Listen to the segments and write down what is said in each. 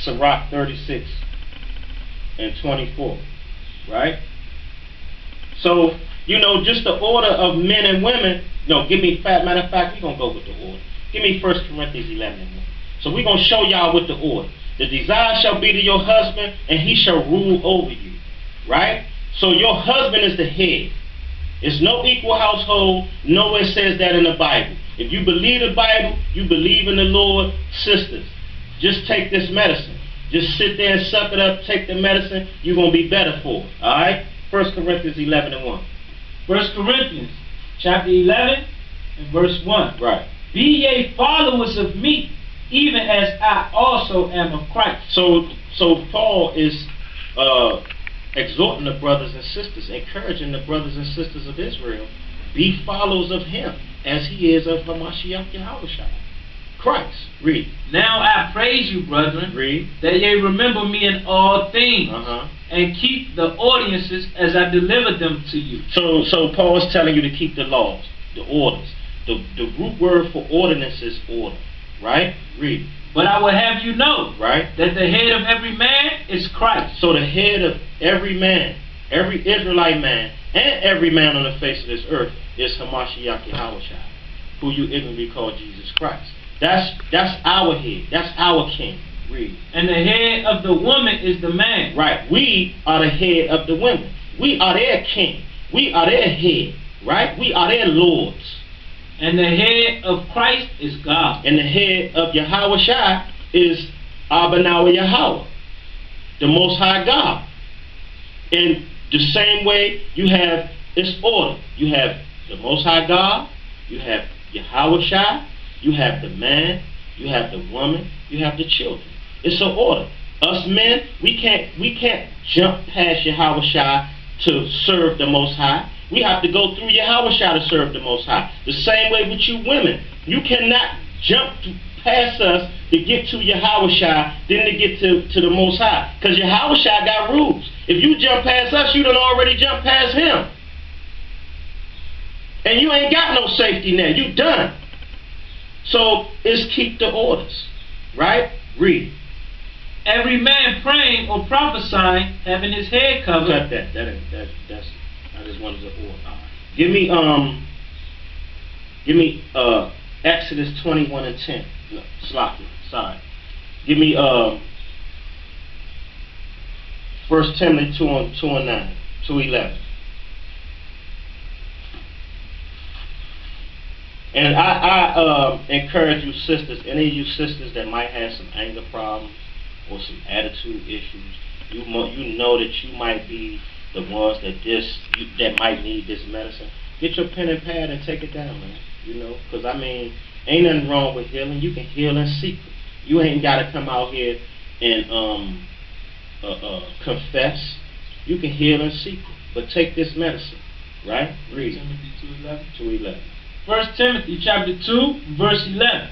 Sirach 36 and 24, right? So, just the order of men and women. No, matter of fact, we're going to go with the order. Give me 1 Corinthians 11 and 1. So we're going to show y'all with the order. The desire shall be to your husband, and he shall rule over you, right? So your husband is the head. It's no equal household. Nowhere says that in the Bible. If you believe the Bible, you believe in the Lord, sisters, just take this medicine. Just sit there and suck it up, take the medicine, you're going to be better for it. Alright? 1 Corinthians 11 and 1. 1 Corinthians chapter 11 and verse 1. Right. Be ye followers of me, even as I also am of Christ. So Paul is exhorting the brothers and sisters, encouraging the brothers and sisters of Israel, be followers of him, as he is of Hamashiach Yahushua, Christ. Read. Now I praise you, brethren, Read. that ye remember me in all things, and keep the ordinances as I delivered them to you. So Paul is telling you to keep the laws, the orders. The root word for ordinance is order, right? Read. But I will have you know, right, that the head of every man is Christ. So the head of every man, every Israelite man, and every man on the face of this earth is Hamashiach Yahushua, who you ignorantly call Jesus Christ. That's our head. That's our king. Read. And the head of the woman is the man. Right. We are the head of the women. We are their king. We are their head. Right? We are their lords. And the head of Christ is God. And the head of Yahushua is Abanawa Yahweh, the Most High God. In the same way, you have this order. You have the Most High God. You have Yahushua. You have the man. You have the woman. You have the children. It's an order. Us men, we can't jump past Yahushua to serve the Most High. We have to go through Yahushua to serve the Most High. The same way with you women. You cannot jump past us to get to Yahushua, then to get to the Most High. Because Yahushua got rules. If you jump past us, you done already jumped past him. And you ain't got no safety net. You done. So it's keep the orders. Right? Read. Every man praying or prophesying, having his head covered. Cut that. That's I just wanted to order. Give me Exodus 21 and 10. No, sorry. Give me 1 Timothy 2 and 9, 2:11. And I encourage you sisters, any of you sisters that might have some anger problems or some attitude issues, you know that you might be the ones that might need this medicine. Get your pen and pad and take it down, man. Because ain't nothing wrong with healing. You can heal in secret. You ain't got to come out here and confess. You can heal in secret, but take this medicine, right? Read. Timothy 2:11. 2:11. 1 Timothy chapter 2, verse 11.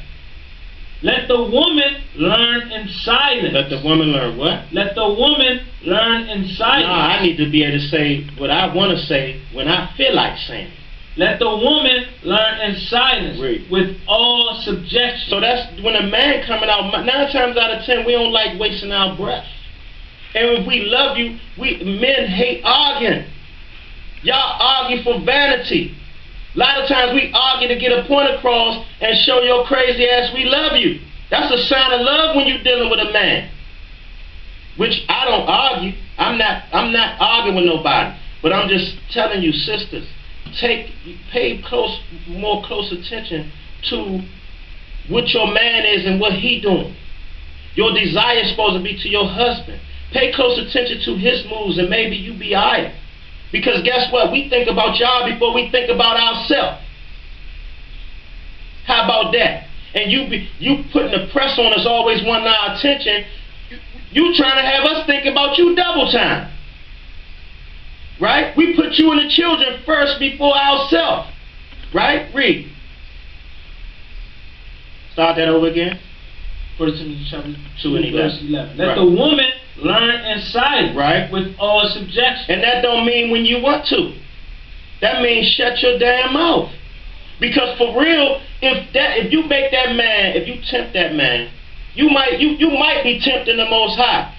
Let the woman learn in silence. Let the woman learn what? Let the woman learn in silence. No, I need to be able to say what I want to say when I feel like saying it. Let the woman learn in silence. Read. With all subjection. So that's when a man coming out, 9 times out of 10, we don't like wasting our breath. And if we love you, men hate arguing. Y'all argue for vanity. A lot of times we argue to get a point across and show your crazy ass we love you. That's a sign of love when you're dealing with a man. Which I don't argue. I'm not arguing with nobody. But I'm just telling you, sisters, pay more close attention to what your man is and what he doing. Your desire is supposed to be to your husband. Pay close attention to his moves and maybe you be alright. Because guess what? We think about y'all before we think about ourselves. How about that? And you putting the press on us, always wanting our attention. You trying to have us think about you double time. Right? We put you and the children first before ourselves. Right? Read. Start that over again. 1 Timothy chapter 2 and 11. Let right. the woman learn in silence, right, with all subjection. And that don't mean when you want to. That means shut your damn mouth. Because for real, if you make that man, if you tempt that man You might be tempting the Most High.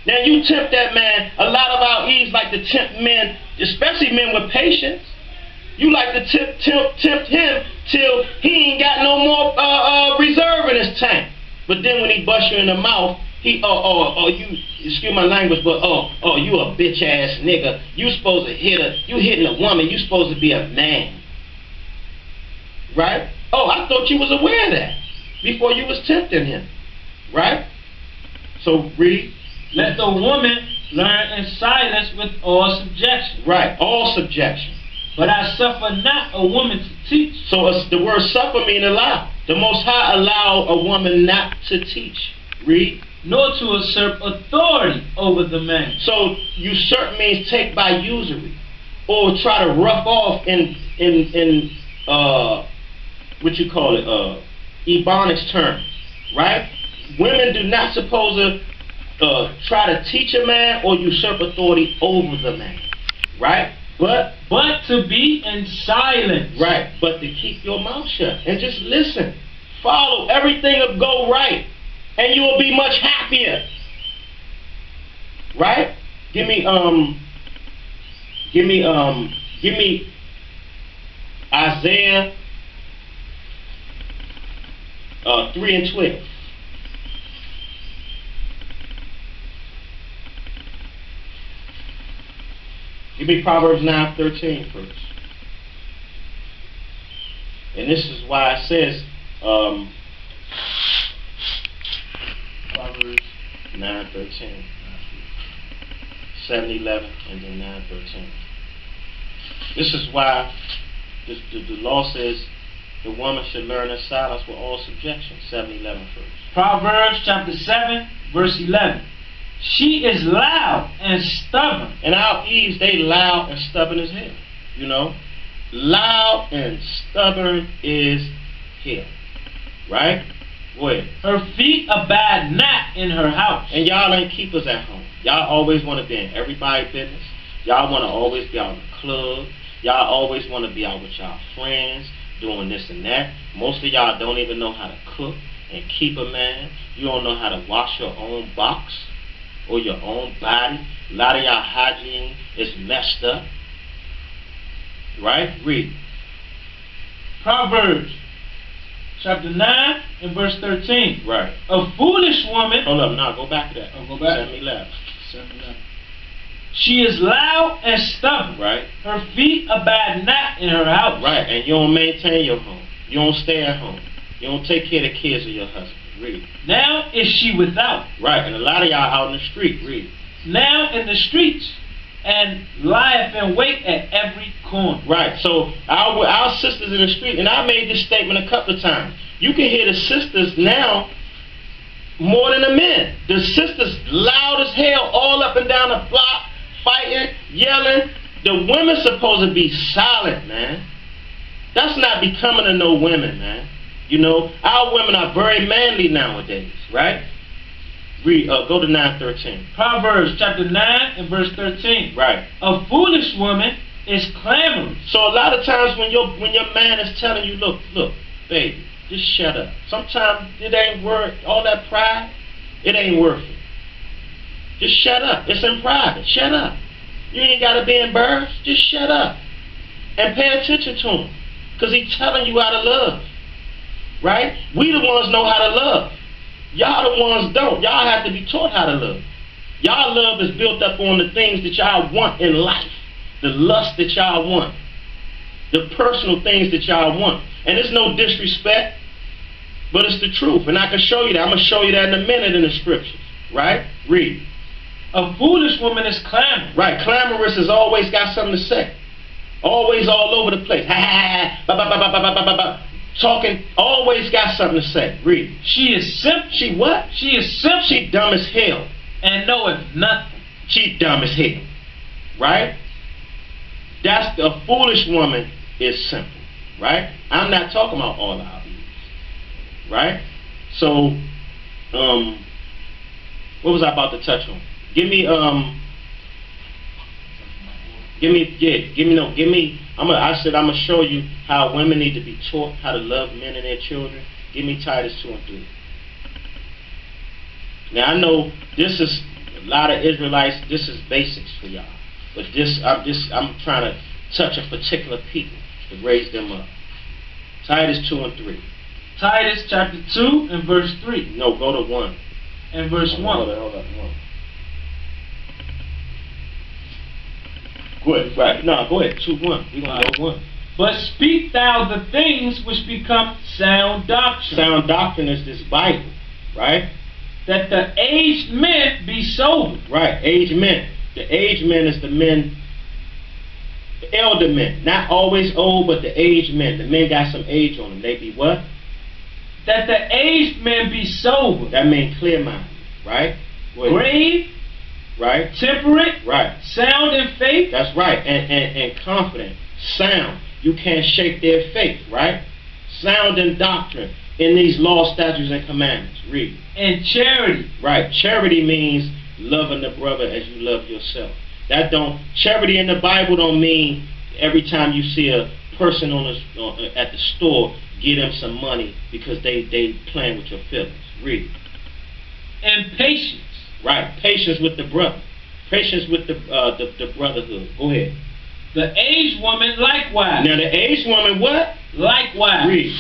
Now you tempt that man. A lot of our Eves like to tempt men, especially men with patience. You like to tempt him till he ain't got no more reserve in his tank. But then when he busts you in the mouth, you, excuse my language, but you a bitch ass nigga. You supposed to you hitting a woman. You supposed to be a man, right? Oh, I thought you was aware of that before you was tempting him, right? So read. Let the woman learn in silence with all subjection. Right, all subjection. But I suffer not a woman to teach. So the word suffer means allow. The Most High allow a woman not to teach. Read. Nor to usurp authority over the man. So usurp means take by usury, or try to rough off in what you call it, Ebonics terms, right? Women do not supposed to try to teach a man or usurp authority over the man, right? But to be in silence. Right, but to keep your mouth shut and just listen. Follow. Everything will go right. And you will be much happier. Right? Give me Isaiah 3 and 12. Give me Proverbs 9:13 first. And this is why it says Proverbs 9:13, 7:11, and then 9:13. This is why the law says the woman should learn in silence with all subjection. 7:11 first. Proverbs chapter 7, verse 11. She is loud and stubborn. And our Eves, they loud and stubborn as hell. You know? Loud and stubborn is hell. Right? Go ahead. Her feet abide not in her house. And y'all ain't keepers at home. Y'all always want to be in everybody's business. Y'all want to always be out in the club. Y'all always want to be out with y'all friends, doing this and that. Most of y'all don't even know how to cook and keep a man. You don't know how to wash your own box or your own body. A lot of y'all hygiene is messed up. Right? Read. Proverbs chapter 9 and verse 13. Right. A foolish woman. Hold up, now go back to that. Go back. 7:11. She is loud and stubborn. Right. Her feet abide not in her house. Right, and you don't maintain your home. You don't stay at home. You don't take care of the kids of your husband. Read. Now is she without. Right, and a lot of y'all out in the street. Read. Now in the streets, and lieth in wait at every corner. Right, so our sisters in the street, and I made this statement a couple of times. You can hear the sisters now more than the men. The sisters loud as hell all up and down the block, fighting, yelling. The women supposed to be silent, man. That's not becoming of no women, man. You know, our women are very manly nowadays, right? Read, go to 9:13. Proverbs chapter 9 and verse 13. Right. A foolish woman is clamorous. So a lot of times when your man is telling you, look, baby, just shut up. Sometimes it ain't worth all that pride. It ain't worth it. Just shut up. It's in private. Shut up. You ain't got to be embarrassed. Just shut up. And pay attention to him. Because he's telling you how to love. Right? We the ones know how to love. Y'all the ones don't. Y'all have to be taught how to love. Y'all love is built up on the things that y'all want in life. The lust that y'all want. The personal things that y'all want. And it's no disrespect, but it's the truth. And I can show you that. I'm going to show you that in a minute in the scriptures. Right? Read. A foolish woman is clamorous. Right. Clamorous has always got something to say. Always all over the place. Ha ha ha. Ba ba ba ba ba ba ba ba. Talking, always got something to say. Read. She is simple. She what? She is simple. She dumb as hell. And knoweth nothing. She dumb as hell. Right? That's a foolish woman is simple. Right? I'm not talking about all our views. Right? So, what was I about to touch on? Give me I said I'm gonna show you how women need to be taught how to love men and their children. Give me Titus 2 and 3. Now I know this is a lot of Israelites. This is basics for y'all, but I'm trying to touch a particular people to raise them up. Titus 2 and 3. Titus chapter 2 and verse 3. No, go to 1. And verse 1. Hold on. 1. Go ahead. Right. No, go ahead. 2:1. We're gonna go 1. But speak thou the things which become sound doctrine. Sound doctrine is this Bible, right? That the aged men be sober. Right, aged men. The aged men is the men, the elder men. Not always old, but the aged men. The men got some age on them. They be what? That the aged men be sober. That means clear-minded, right? Grave. Right. Temperate. Right. Sound in faith. That's right. And confident. Sound. You can't shake their faith, right? Sound in doctrine in these law, statutes, and commandments. Read. And charity. Right. Charity means loving the brother as you love yourself. Charity in the Bible don't mean every time you see a person at the store, give them some money because they playing with your feelings. Read. And patience. Right. Patience with the brother. Patience with the brotherhood. Go ahead. The aged woman likewise. Now the aged woman what? Likewise. Read.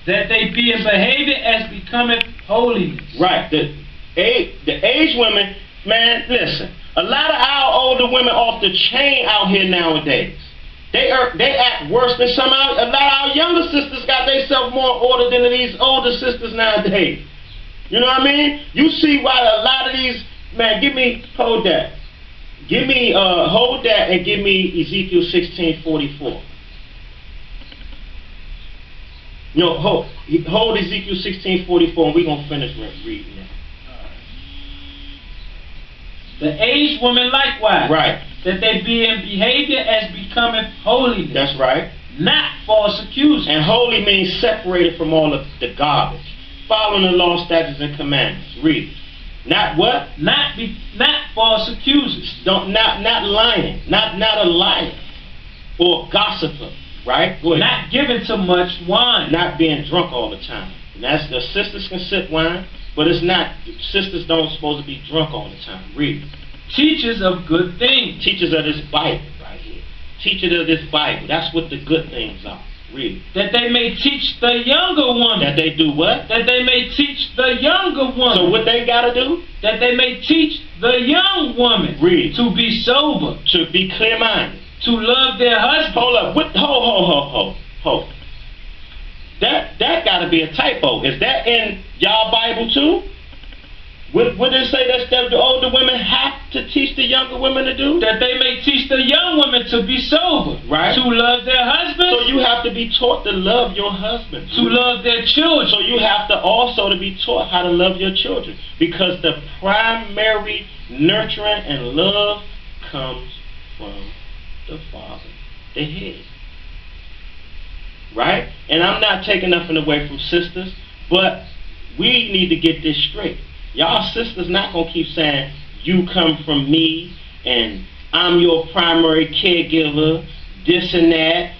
That they be in behavior as becometh holiness. Right. The aged women, man, listen. A lot of our older women off the chain out here nowadays. They act worse than a lot of our younger sisters got themselves more order than these older sisters nowadays. You know what I mean? You see why a lot of these, man, hold that. Hold that and give me Ezekiel 16:44. No, hold Ezekiel 16:44 and we're going to finish reading that. The aged woman likewise. Right. That they be in behavior as becometh holiness. That's right. Not false accusers. And holy means separated from all of the garbage. Following the law, statutes, and commandments. Read. Not what? Not false accusers. Not lying. Not a liar. Or gossiper. Right? Go ahead. Not giving to much wine. Not being drunk all the time. And that's the sisters can sip wine, but it's not. Sisters don't supposed to be drunk all the time. Read. Teachers of good things. Teachers of this Bible right here. Teachers of this Bible. That's what the good things are. Read. That they may teach the younger woman. That they do what? That they may teach the younger woman. So what they gotta do? That they may teach the young woman. Read. To be sober. To be clear-minded. To love their husband. Hold up. Hold. That gotta be a typo. Is that in y'all Bible too? What did it say that the older women have to teach the younger women to do? That they may teach the young women to be sober. Right. To love their husband. So you have to be taught to love your husband. To love their children. So you have to also to be taught how to love your children. Because the primary nurturing and love comes from the father, the head. Right? And I'm not taking nothing away from sisters, but we need to get this straight. Y'all sisters not going to keep saying, you come from me, and I'm your primary caregiver, this and that.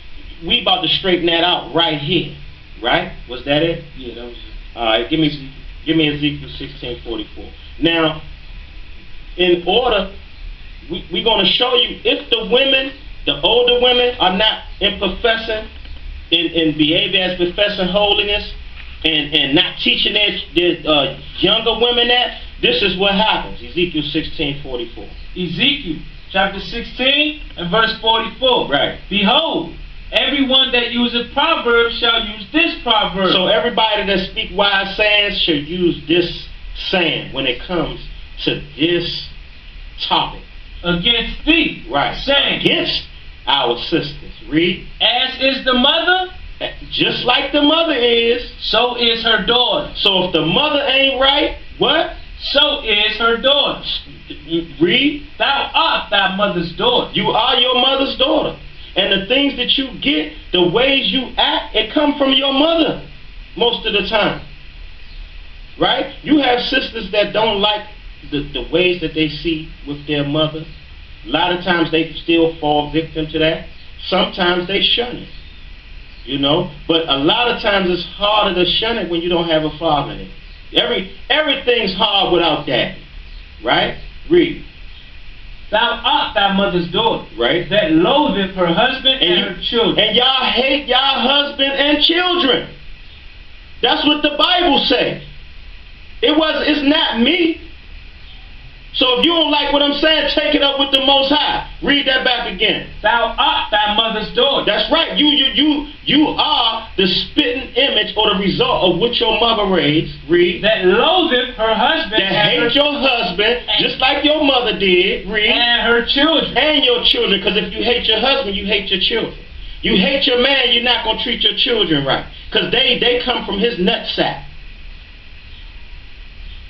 We about to straighten that out right here. Right? Was that it? Yeah, that was it. All right, give me Ezekiel 16:44. Now, in order, we're going to show you if the women, the older women, are not in behavior as professing holiness, and not teaching their younger women that, this is what happens. Ezekiel 16:44. Ezekiel chapter 16 and verse 44. Right. Behold, everyone that useth proverbs shall use this proverb. So everybody that speak wise sayings should use this saying when it comes to this topic. Against thee. Right. Saying. Against our sisters. Read. As is the mother. Just like the mother is, so is her daughter. So if the mother ain't right, what? So is her daughter. Read. Thou art thy mother's daughter. You are your mother's daughter. And the things that you get, the ways you act, it come from your mother most of the time. Right? You have sisters that don't like the ways that they see with their mother. A lot of times they still fall victim to that. Sometimes they shun it. You know, but a lot of times it's harder to shun it when you don't have a father in it. Everything's hard without daddy. Right? Read. Thou art thy mother's daughter, Right? that loatheth her husband and her children. And y'all hate y'all husband and children. That's what the Bible says. It's not me. So if you don't like what I'm saying, take it up with the Most High. Read that back again. Thou art thy mother's daughter. That's right. You are the spitting image or the result of what your mother raised. Read. That loatheth her husband That and hate your husband just like your mother did. Read. and her children. And your children. Because if you hate your husband, you hate your children. You hate your man, you're not going to treat your children right. Because they come from his nutsack.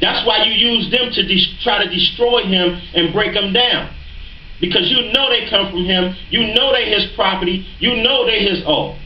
That's why you use them to try to destroy him and break him down. Because you know they come from him. You know they his property. You know they his own.